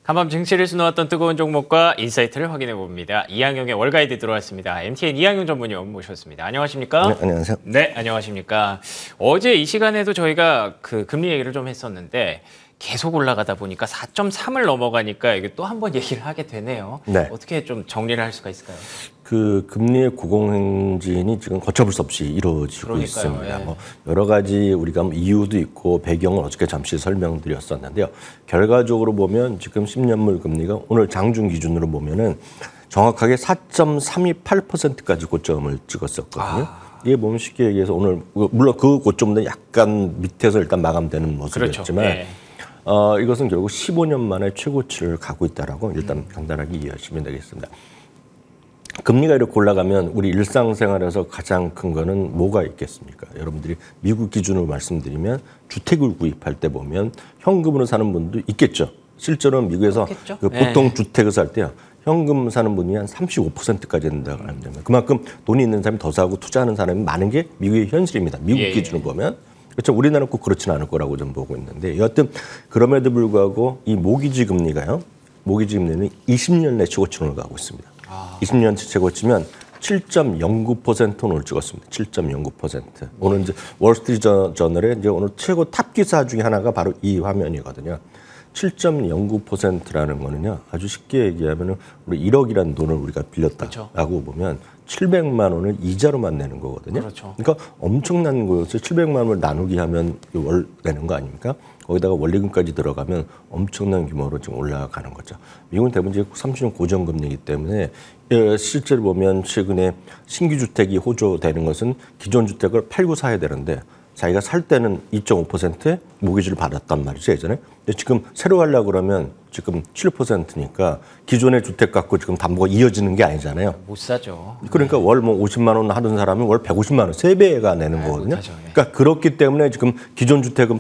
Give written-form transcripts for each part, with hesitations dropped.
간밤 증시를 수놓았던 뜨거운 종목과 인사이트를 확인해 봅니다. 이항용의 월가이드 들어왔습니다. MTN 이항용 전문위원 모셨습니다. 안녕하십니까? 네, 안녕하세요. 네, 안녕하십니까? 어제 이 시간에도 저희가 그 금리 얘기를 좀 했었는데 계속 올라가다 보니까 4.3을 넘어가니까 이게 또 한 번 얘기를 하게 되네요. 네. 어떻게 좀 정리를 할 수가 있을까요? 그 금리의 고공행진이 지금 걷잡을 수 없이 이루어지고 그러니까요, 있습니다. 예. 뭐 여러 가지 우리가 이유도 있고 배경을 어저께 잠시 설명드렸었는데요. 결과적으로 보면 지금 10년물 금리가 오늘 장중 기준으로 보면은 정확하게 4.328%까지 고점을 찍었었거든요. 이게 보면 쉽게 얘기해서 오늘 물론 그 고점보다 약간 밑에서 일단 마감되는 모습이었지만 그렇죠. 예. 이것은 결국 15년 만에 최고치를 가고 있다라고 일단 간단하게 이해하시면 되겠습니다. 금리가 이렇게 올라가면 우리 일상생활에서 가장 큰 거는 뭐가 있겠습니까? 여러분들이 미국 기준으로 말씀드리면 주택을 구입할 때 보면 현금으로 사는 분도 있겠죠. 실제로 미국에서 그 보통 주택을 살 때요. 현금 사는 분이 한 35%까지 된다고 합니다. 그만큼 돈이 있는 사람이 더 사고 투자하는 사람이 많은 게 미국의 현실입니다. 미국 기준으로 보면. 그렇죠. 우리나라는 꼭 그렇지는 않을 거라고 좀 보고 있는데 여하튼 그럼에도 불구하고 이 모기지 금리가요. 모기지 금리는 20년 내 최고치를 가고 있습니다. 20년 최고치면 7.09% 오늘 찍었습니다. 7.09%. 오늘 이제 월스트리트저널에 이제 오늘 최고 탑 기사 중에 하나가 바로 이 화면이거든요. 7.09%라는 거는요. 아주 쉽게 얘기하면은 우리 1억이라는 돈을 우리가 빌렸다라고 그렇죠. 보면 700만 원을 이자로만 내는 거거든요. 그렇죠. 그러니까 엄청난 거였어요. 700만 원을 나누기 하면 월 내는 거 아닙니까? 거기다가 원리금까지 들어가면 엄청난 규모로 지금 올라가는 거죠. 미국은 대부분 이제 30년 고정금리이기 때문에 실제로 보면 최근에 신규 주택이 호조되는 것은 기존 주택을 팔고 사야 되는데 자기가 살 때는 2.5%의 모기지를 받았단 말이죠, 예전에. 근데 지금 새로 하려고 그러면 지금 7%니까 기존의 주택 갖고 지금 담보가 이어지는 게 아니잖아요. 못 사죠. 그러니까 월 뭐 50만 원 하던 사람은 월 150만 원, 3배가 내는 거거든요. 못하죠, 예. 그러니까 그렇기 때문에 지금 기존 주택은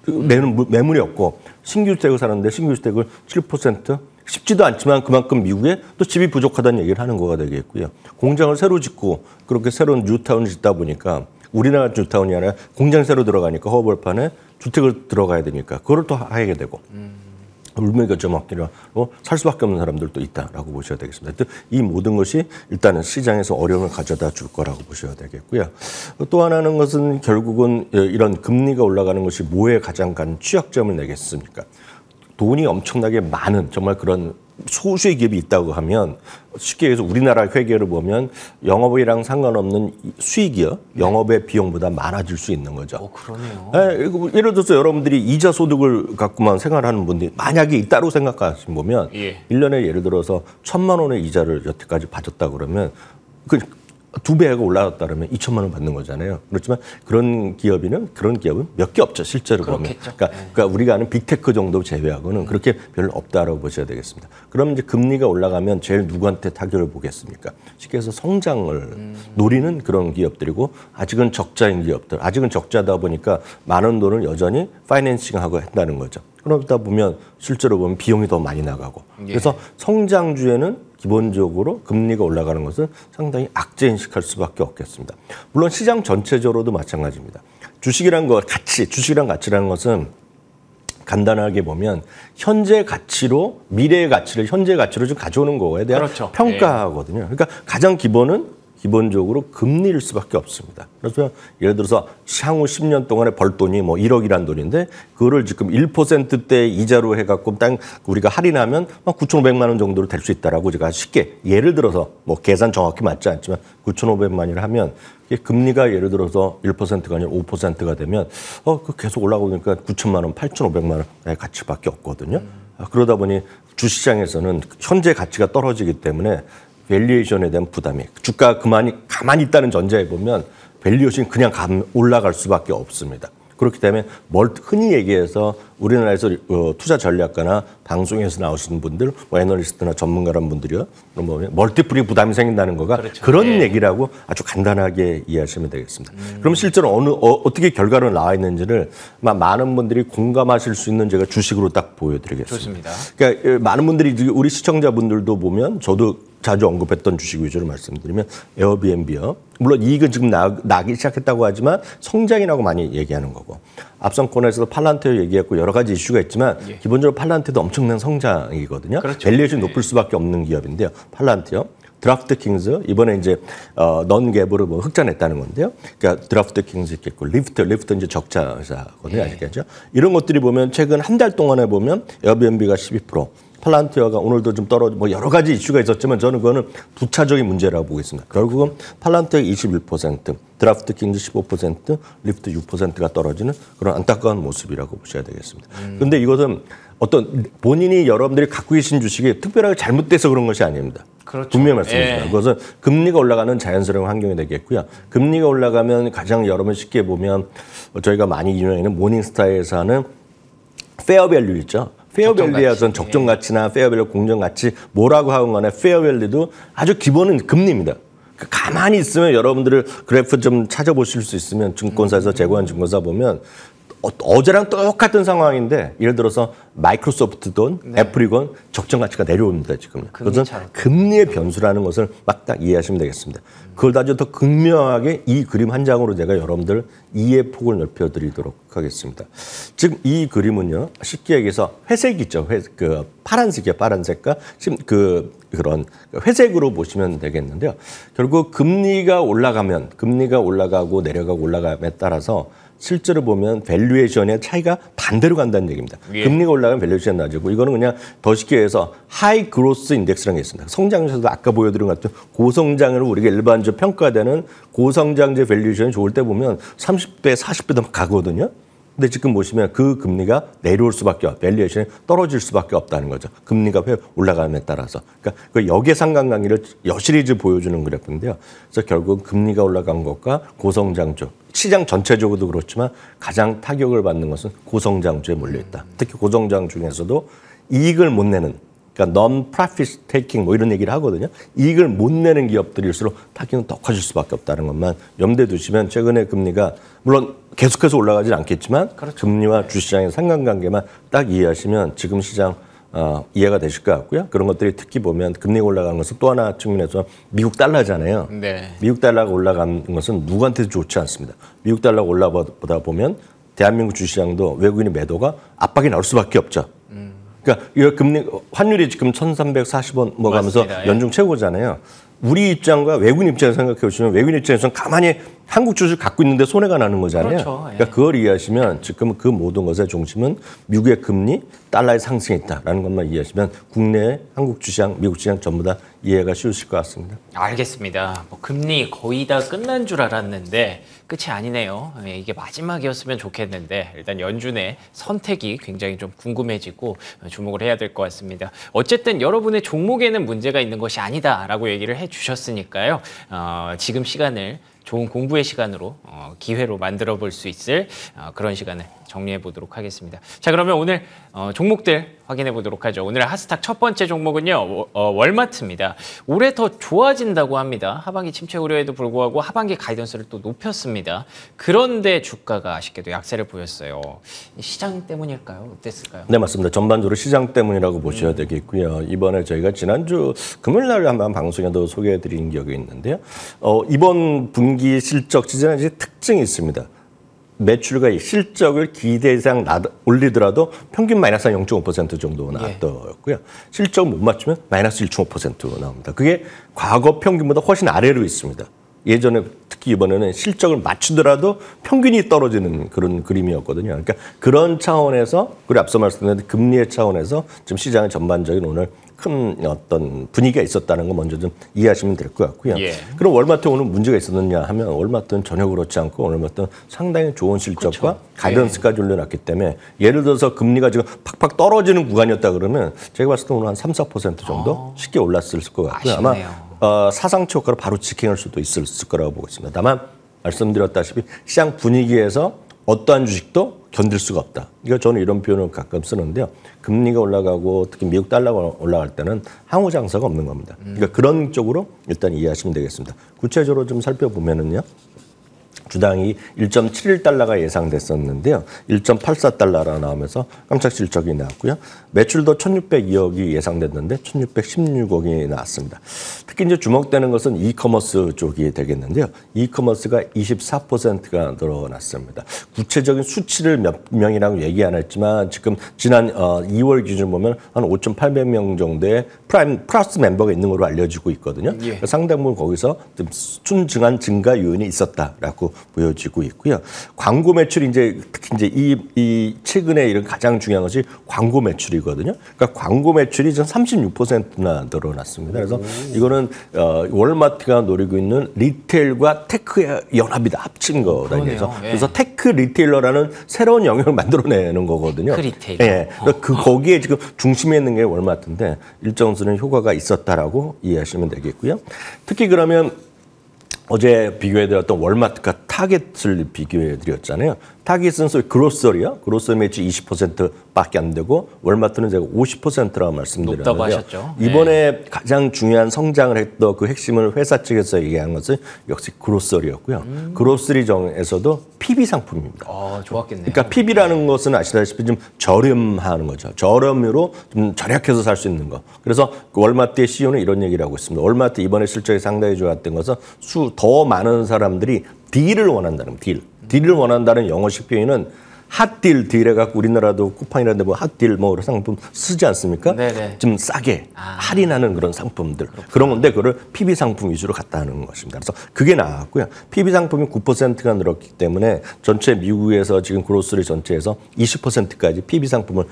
내는 매물이 없고 신규 주택을 사는데 신규 주택을 7% 쉽지도 않지만 그만큼 미국에 또 집이 부족하다는 얘기를 하는 거가 되겠고요. 공장을 새로 짓고 그렇게 새로운 뉴타운을 짓다 보니까 우리나라 뉴타운이 아니라 공장 새로 들어가니까 허벌판에 주택을 들어가야 되니까 그걸 또 하게 되고 물매겨점학기로 살 수밖에 없는 사람들도 있다라고 보셔야 되겠습니다. 이 모든 것이 일단은 시장에서 어려움을 가져다 줄 거라고 보셔야 되겠고요. 또 하나는 것은 결국은 이런 금리가 올라가는 것이 뭐에 가장 큰 취약점을 내겠습니까? 돈이 엄청나게 많은 정말 그런 소수의 기업이 있다고 하면 쉽게 해서 우리나라 회계를 보면 영업이랑 상관없는 수익이요. 영업의 비용보다 많아질 수 있는 거죠. 그러네요. 네, 예를 들어서 여러분들이 이자 소득을 갖고만 생활하는 분들이 만약에 있다고 생각하시면 보면 1년에 예를 들어서 1,000만 원의 이자를 여태까지 받았다 그러면 그 2배가 올라갔다 그러면 2천만 원 받는 거잖아요. 그렇지만 그런 기업은 몇 개 없죠. 실제로 보면. 그러니까 우리가 아는 빅테크 정도 제외하고는 그렇게 별로 없다라고 보셔야 되겠습니다. 그럼 이제 금리가 올라가면 제일 누구한테 타격을 보겠습니까? 쉽게 해서 성장을 노리는 그런 기업들이고 아직은 적자인 기업들. 아직은 적자다 보니까 많은 돈을 여전히 파이낸싱하고 한다는 거죠. 그러다 보면 실제로 보면 비용이 더 많이 나가고. 그래서 성장주에는 기본적으로 금리가 올라가는 것은 상당히 악재인식할 수밖에 없겠습니다. 물론 시장 전체적으로도 마찬가지입니다. 주식이란 가치라는 것은 간단하게 보면 현재 가치로 미래의 가치를 현재 가치로 좀 가져오는 거에 대한 평가하거든요. 그러니까 가장 기본적으로 금리일 수밖에 없습니다. 그래서 예를 들어서 향후 10년 동안에 벌 돈이 뭐 1억이란 돈인데 그거를 지금 1%대 이자로 해갖고 딱 우리가 할인하면 9,500만 원 정도로 될 수 있다라고 제가 쉽게 예를 들어서 뭐 계산 정확히 맞지 않지만 9,500만이라 하면 금리가 예를 들어서 1%가 아니라 5%가 되면 그 계속 올라오니까 9천만 원, 8,500만 원의 가치밖에 없거든요. 그러다 보니 주시장에서는 현재 가치가 떨어지기 때문에 밸류에이션에 대한 부담이 주가가 가만히 있다는 전제에 보면 밸류에이션이 그냥 올라갈 수밖에 없습니다. 그렇기 때문에 흔히 얘기해서 우리나라에서 투자 전략가나 방송에서 나오시는 분들, 뭐 애널리스트나 전문가란 분들이요, 보면 멀티플이 부담이 생긴다는 거가 그런 얘기라고 아주 간단하게 이해하시면 되겠습니다. 그럼 실제로 어떻게 결과로 나와 있는지를 많은 분들이 공감하실 수 있는 제가 주식으로 딱 보여드리겠습니다. 좋습니다. 그러니까 많은 분들이 우리 시청자분들도 보면 저도 자주 언급했던 주식 위주로 말씀드리면 에어비앤비요. 물론 이익은 지금 나기 시작했다고 하지만 성장이라고 많이 얘기하는 거고. 앞선 코너에서도 팔란티어 얘기했고 여러 가지 이슈가 있지만 기본적으로 팔란티어도 엄청난 성장이거든요. 그렇죠. 밸류에이션이 높을 수밖에 없는 기업인데요. 팔란티어. 드라프트킹즈 이번에 이제 넌 갭으로 뭐 흑자냈다는 건데요. 그러니까 드라프트킹즈 있겠고 리프트 이제 적자거든요. 아시겠죠? 이런 것들이 보면 최근 한 달 동안에 보면 에어비앤비가 12%, 팔란티어가 오늘도 좀 떨어져 뭐 여러 가지 이슈가 있었지만 저는 그거는 부차적인 문제라고 보겠습니다. 결국은 팔란티어 21%, 드라프트킹즈 15%, 리프트 6%가 떨어지는 그런 안타까운 모습이라고 보셔야 되겠습니다. 그런데 이것은 어떤 본인이 여러분들이 갖고 계신 주식이 특별하게 잘못돼서 그런 것이 아닙니다. 그렇죠. 분명히 말씀드립니다. 그것은 금리가 올라가는 자연스러운 환경이 되겠고요. 금리가 올라가면 가장 여러분 쉽게 보면 저희가 많이 이용하는 모닝스타에서 하는 페어밸류 있죠. 페어밸류에서는 적정 가치나 페어밸류 공정 가치 뭐라고 하건 간에 페어밸류도 아주 기본은 금리입니다. 가만히 있으면 여러분들을 그래프 좀 찾아보실 수 있으면 증권사에서 제공한 증권사 보면 어제랑 똑같은 상황인데 예를 들어서 마이크로소프트든 애플이건 적정 가치가 내려옵니다. 지금. 그것은 금리의 변수라는 것을 막 딱 이해하시면 되겠습니다. 그걸 아주 더 극명하게 이 그림 한 장으로 제가 여러분들 이해 폭을 넓혀드리도록 하겠습니다. 지금 이 그림은요. 쉽게 얘기해서 회색 있죠. 그 파란색이요. 파란색과 그런 회색으로 보시면 되겠는데요. 결국 금리가 올라가고 내려가고 올라감에 따라서 실제로 보면 밸류에이션의 차이가 반대로 간다는 얘기입니다. 금리가 올라가면 밸류에이션이 낮아지고 이거는 그냥 더 쉽게 해서 하이 그로스 인덱스라는 게 있습니다. 성장에서도 아까 보여드린 것 같은 고성장으로 우리가 일반적으로 평가되는 고성장제 밸류에이션이 좋을 때 보면 30배, 40배도 가거든요. 근데 지금 보시면 그 금리가 내려올 수밖에 밸류에이션이 떨어질 수밖에 없다는 거죠. 금리가 올라감에 따라서. 그러니까 그 역의 상관관계를 여시리즈 보여주는 그래프인데요. 그래서 결국 금리가 올라간 것과 고성장주, 시장 전체적으로도 그렇지만 가장 타격을 받는 것은 고성장주에 몰려있다. 특히 고성장 중에서도 이익을 못 내는, 그러니까 non-profit taking 뭐 이런 얘기를 하거든요. 이익을 못 내는 기업들일수록 타격은 더 커질 수밖에 없다는 것만 염두에 두시면 최근에 금리가 물론 계속해서 올라가진 않겠지만 금리와 주시장의 상관관계만 딱 이해하시면 지금 시장 이해가 되실 것 같고요. 그런 것들이 특히 보면 금리가 올라가는 것은 또 하나 측면에서 미국 달러잖아요. 네. 미국 달러가 올라가는 것은 누구한테도 좋지 않습니다. 미국 달러가 올라보다 보면 대한민국 주시장도 외국인의 매도가 압박이 나올 수밖에 없죠. 그러니까 이 금리 환율이 지금 1,340원 뭐 가면서 연중 최고잖아요. 우리 입장과 외국인 입장에서 생각해 보시면 외국인 입장에서는 가만히 한국 주식 갖고 있는데 손해가 나는 거잖아요. 그렇죠. 그러니까 그걸 이해하시면 지금 그 모든 것의 중심은 미국의 금리, 달러의 상승이 있다라는 것만 이해하시면 국내 한국 주시장, 미국 주시장 전부 다 이해가 쉬우실 것 같습니다. 알겠습니다. 뭐 금리 거의 다 끝난 줄 알았는데 끝이 아니네요. 이게 마지막이었으면 좋겠는데 일단 연준의 선택이 굉장히 좀 궁금해지고 주목을 해야 될 것 같습니다. 어쨌든 여러분의 종목에는 문제가 있는 것이 아니다라고 얘기를 해주셨으니까요. 지금 시간을 좋은 공부의 시간으로 기회로 만들어 볼 수 있을 그런 시간을 정리해 보도록 하겠습니다. 자, 그러면 오늘 종목들 확인해 보도록 하죠. 오늘 하스탁 첫 번째 종목은요. 월마트입니다. 올해 더 좋아진다고 합니다. 하반기 침체 우려에도 불구하고 하반기 가이던스를 또 높였습니다. 그런데 주가가 아쉽게도 약세를 보였어요. 시장 때문일까요? 어땠을까요? 네, 맞습니다. 전반적으로 시장 때문이라고 보셔야 되겠고요. 이번에 저희가 지난주 금요일 날 한번 방송에도 소개해 드린 기억이 있는데요. 이번 분기 실적 시즌의 특징이 있습니다. 매출과 실적을 기대 이상 올리더라도 평균 마이너스 0.5% 정도 나왔더라고요. 실적 못 맞추면 마이너스 1.5% 나옵니다. 그게 과거 평균보다 훨씬 아래로 있습니다. 예전에 특히 이번에는 실적을 맞추더라도 평균이 떨어지는 그런 그림이었거든요. 그러니까 그런 차원에서 그리고 앞서 말씀드린 금리의 차원에서 지금 시장의 전반적인 오늘 큰 어떤 분위기가 있었다는 거 먼저 좀 이해하시면 될 것 같고요. 그럼 월마트 오늘 문제가 있었느냐 하면 월마트는 전혀 그렇지 않고 월마트는 상당히 좋은 실적과 가이던스까지 올려놨기 때문에 예를 들어서 금리가 지금 팍팍 떨어지는 구간이었다 그러면 제가 봤을 때 오늘 한 3-4% 정도 쉽게 올랐을 것 같고요. 아쉽네요. 아마 사상치 효과로 바로 직행할 수도 있을 거라고 보고 있습니다. 다만 말씀드렸다시피 시장 분위기에서 어떠한 주식도 견딜 수가 없다. 이거 저는 이런 표현을 가끔 쓰는데요. 금리가 올라가고 특히 미국 달러가 올라갈 때는 항우 장사가 없는 겁니다. 그러니까 그런 쪽으로 일단 이해하시면 되겠습니다. 구체적으로 좀 살펴보면은요. 주당이 1.71달러가 예상됐었는데요. 1.84달러가 나오면서 깜짝 실적이 나왔고요. 매출도 1,602억이 예상됐는데 1,616억이 나왔습니다. 특히 이제 주목되는 것은 이커머스 쪽이 되겠는데요. 이커머스가 24%가 늘어났습니다. 구체적인 수치를 몇 명이라고 얘기 안 했지만 지금 지난 2월 기준 보면 한 5,800명 정도의 플러스 멤버가 있는 걸로 알려지고 있거든요. 예. 상당 부분 거기서 좀 순증한 증가 요인이 있었다라고 보여지고 있고요. 광고 매출이 이제 특히 이제 이 최근에 이런 가장 중요한 것이 광고 매출이거든요. 그러니까 광고 매출이 전 36%나 늘어났습니다. 그래서 이거는 월마트가 노리고 있는 리테일과 테크의 연합이다, 합친 거다. 그래서 테크 리테일러라는 새로운 영역을 만들어내는 거거든요. 테크 리테일러. 예. 거기에 지금 중심에 있는 게 월마트인데 일정 수는 효과가 있었다라고 이해하시면 되겠고요. 특히 그러면 어제 비교해드렸던 월마트과 타겟을 비교해드렸잖아요. 타겟은 소위 그로서리요. 그로서리 매출 20%밖에 안 되고 월마트는 제가 50%라고 말씀드렸는데요. 높다고 하셨죠. 이번에 가장 중요한 성장을 했던 그 핵심을 회사 측에서 얘기한 것은 역시 그로서리였고요. 그로서리정에서도 PB 상품입니다. 좋았겠네요. 그러니까 PB라는 것은 아시다시피 좀 저렴하는 거죠. 저렴으로 좀 절약해서 살 수 있는 거. 그래서 월마트의 CEO는 이런 얘기를 하고 있습니다. 월마트 이번에 실적이 상당히 좋았던 것은 더 많은 사람들이 딜을 원한다는 딜. 딜을 원한다는 영어식 표현은 핫딜, 딜 해갖고 우리나라도 쿠팡이라는데 뭐 핫딜 뭐 상품 쓰지 않습니까? 네네. 좀 싸게 할인하는 그런 상품들. 그런 건데 그걸 PB 상품 위주로 갖다 하는 것입니다. 그래서 그게 나왔고요. PB 상품이 9%가 늘었기 때문에 전체 미국에서 지금 그로스리 전체에서 20%까지 PB 상품을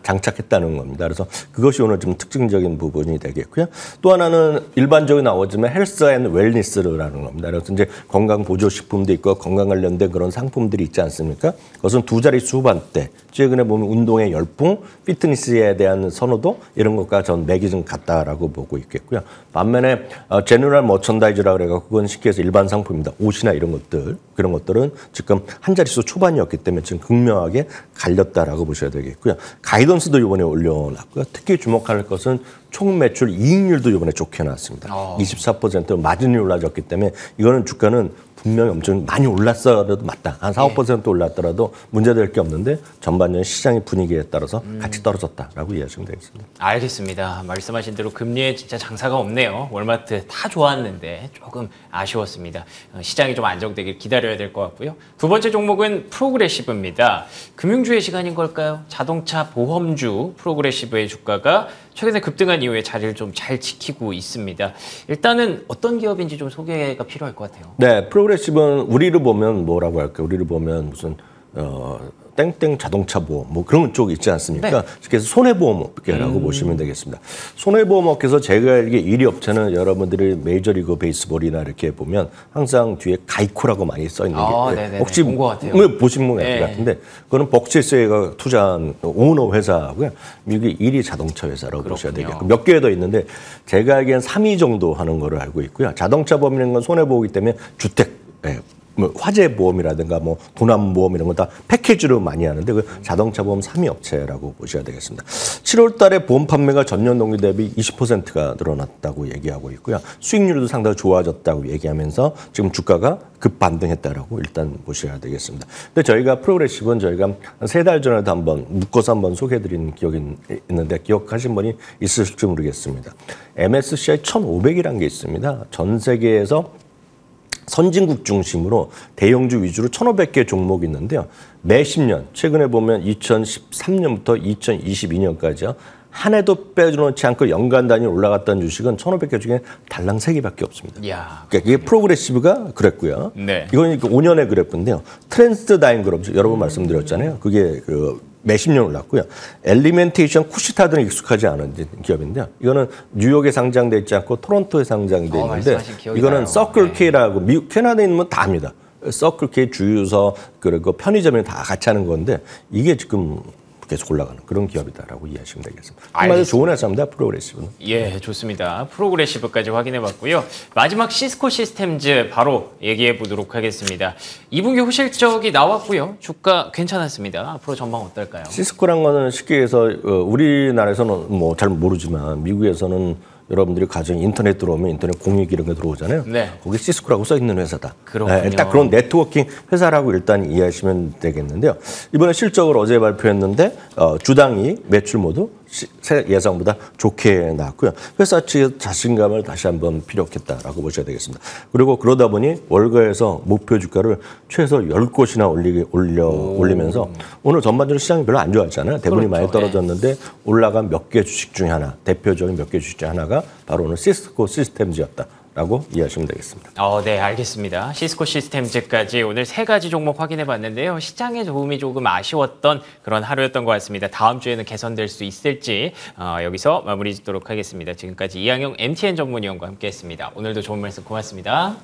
장착했다는 겁니다. 그래서 그것이 오늘 좀 특징적인 부분이 되겠고요. 또 하나는 일반적으로 나오지만 헬스 앤 웰니스라는 겁니다. 그래서 이제 건강 보조식품도 있고 건강 관련된 그런 상품들이 있지 않습니까? 그것은 두 자릿수 후반대, 최근에 보면 운동의 열풍, 피트니스에 대한 선호도 이런 것과 전 맥이 좀 같다라고 보고 있겠고요. 반면에 제너럴 머천다이즈라고 그래서 그건 쉽게 해서 일반 상품입니다. 옷이나 이런 것들, 그런 것들은 지금 한 자릿수 초반이었기 때문에 지금 극명하게 갈렸다라고 보셔야 되겠고요. 가이던스도 이번에 올려놨고요. 특히 주목할 것은 총 매출 이익률도 이번에 좋게 나왔습니다. 24% 마진이 올라졌기 때문에 이거는 주가는 분명히 엄청 많이 올랐어도 맞다. 한 4, 5% 올랐더라도 문제될 게 없는데 전반적인 시장의 분위기에 따라서 같이 떨어졌다라고 이해하시면 되겠습니다. 알겠습니다. 말씀하신 대로 금리에 진짜 장사가 없네요. 월마트 다 좋았는데 조금 아쉬웠습니다. 시장이 좀 안정되길 기다려야 될 것 같고요. 두 번째 종목은 프로그레시브입니다. 금융주의 시간인 걸까요? 자동차 보험주 프로그레시브의 주가가 최근에 급등한 이후에 자리를 좀 잘 지키고 있습니다. 일단은 어떤 기업인지 좀 소개가 필요할 것 같아요. 네, 프로그레시브는 우리를 보면 뭐라고 할까요? 우리를 보면 무슨 땡땡 자동차 보험 뭐 그런 쪽 있지 않습니까? 네. 그래서 손해보험업계라고 보시면 되겠습니다. 손해보험업계에서 제가 알기에 1위 업체는 여러분들이 메이저리그 베이스볼이나 이렇게 보면 항상 뒤에 가이코라고 많이 써 있는 게 혹시 본 것 같아요. 보신 분 같은데 그거는 벅체스가 투자한 오너 회사고요. 미국의 1위 자동차 회사라고 보셔야 되겠고 몇 개 더 있는데 제가 알기엔 3위 정도 하는 거를 알고 있고요. 자동차 보험이라는 건 손해보험이기 때문에 주택 뭐 화재 보험이라든가 뭐 도난 보험 이런 거 다 패키지로 많이 하는데 그 자동차 보험 3위 업체라고 보셔야 되겠습니다. 7월 달에 보험 판매가 전년 동기 대비 20%가 늘어났다고 얘기하고 있고요. 수익률도 상당히 좋아졌다고 얘기하면서 지금 주가가 급반등했다라고 일단 보셔야 되겠습니다. 근데 저희가 프로그레시브는 저희가 한 3달 전에도 한번 묶어서 한번 소개해드린 기억이 있는데 기억하신 분이 있으실지 모르겠습니다. MSCI 1500이라는 게 있습니다. 전 세계에서 선진국 중심으로 대형주 위주로 1,500개 종목이 있는데요. 매 10년, 최근에 보면 2013년부터 2022년까지요. 한 해도 빼놓지 않고 연간 단위 올라갔던 주식은 1,500개 중에 달랑 3개밖에 없습니다. 이야, 그러니까 이게 프로그레시브가 그랬고요. 네. 이건 5년의 그래프인데요. 트랜스다인 그룹 여러 번 말씀드렸잖아요. 그게 몇십 년 올랐고요. 엘리멘테이션, 쿠시타드는 익숙하지 않은 기업인데요. 이거는 뉴욕에 상장돼 있지 않고 토론토에 상장돼 있는데 이거는 서클 K라고 미국 캐나다에 있는 건 다 압니다. 서클 K 주유소 그리고 편의점이 다 같이 하는 건데 이게 지금 계속 올라가는 그런 기업이다라고 이해하시면 되겠습니다. 한마디로 좋은 회사입니다. 프로그레시브는. 예, 좋습니다. 프로그레시브까지 확인해봤고요. 마지막 시스코 시스템즈 바로 얘기해 보도록 하겠습니다. 2분기 후실적이 나왔고요. 주가 괜찮았습니다. 앞으로 전망 어떨까요? 시스코란 거는 쉽게 해서 우리나라에서는 뭐 잘 모르지만 미국에서는 여러분들이 가정에 인터넷 들어오면 인터넷 공익 이런 게 들어오잖아요. 네. 거기 시스코라고 써 있는 회사다. 그렇군요. 딱 그런 네트워킹 회사라고 일단 이해하시면 되겠는데요. 이번에 실적을 어제 발표했는데 주당이 매출 모두 예상보다 좋게 나왔고요. 회사 측의 자신감을 다시 한번 피력했다라고 보셔야 되겠습니다. 그리고 그러다 보니 월가에서 목표 주가를 최소 10곳이나 올리면서 오늘 전반적으로 시장이 별로 안 좋았잖아요. 대부분이 그렇죠. 많이 떨어졌는데 올라간 몇 개 주식 중에 하나, 대표적인 몇 개 주식 중에 하나가 바로 오늘 시스코 시스템즈였다. 라고 이해하시면 되겠습니다. 네, 알겠습니다. 시스코 시스템즈까지 오늘 3가지 종목 확인해 봤는데요. 시장의 도움이 조금 아쉬웠던 그런 하루였던 것 같습니다. 다음 주에는 개선될 수 있을지 여기서 마무리 짓도록 하겠습니다. 지금까지 이항용 MTN 전문위원과 함께했습니다. 오늘도 좋은 말씀 고맙습니다.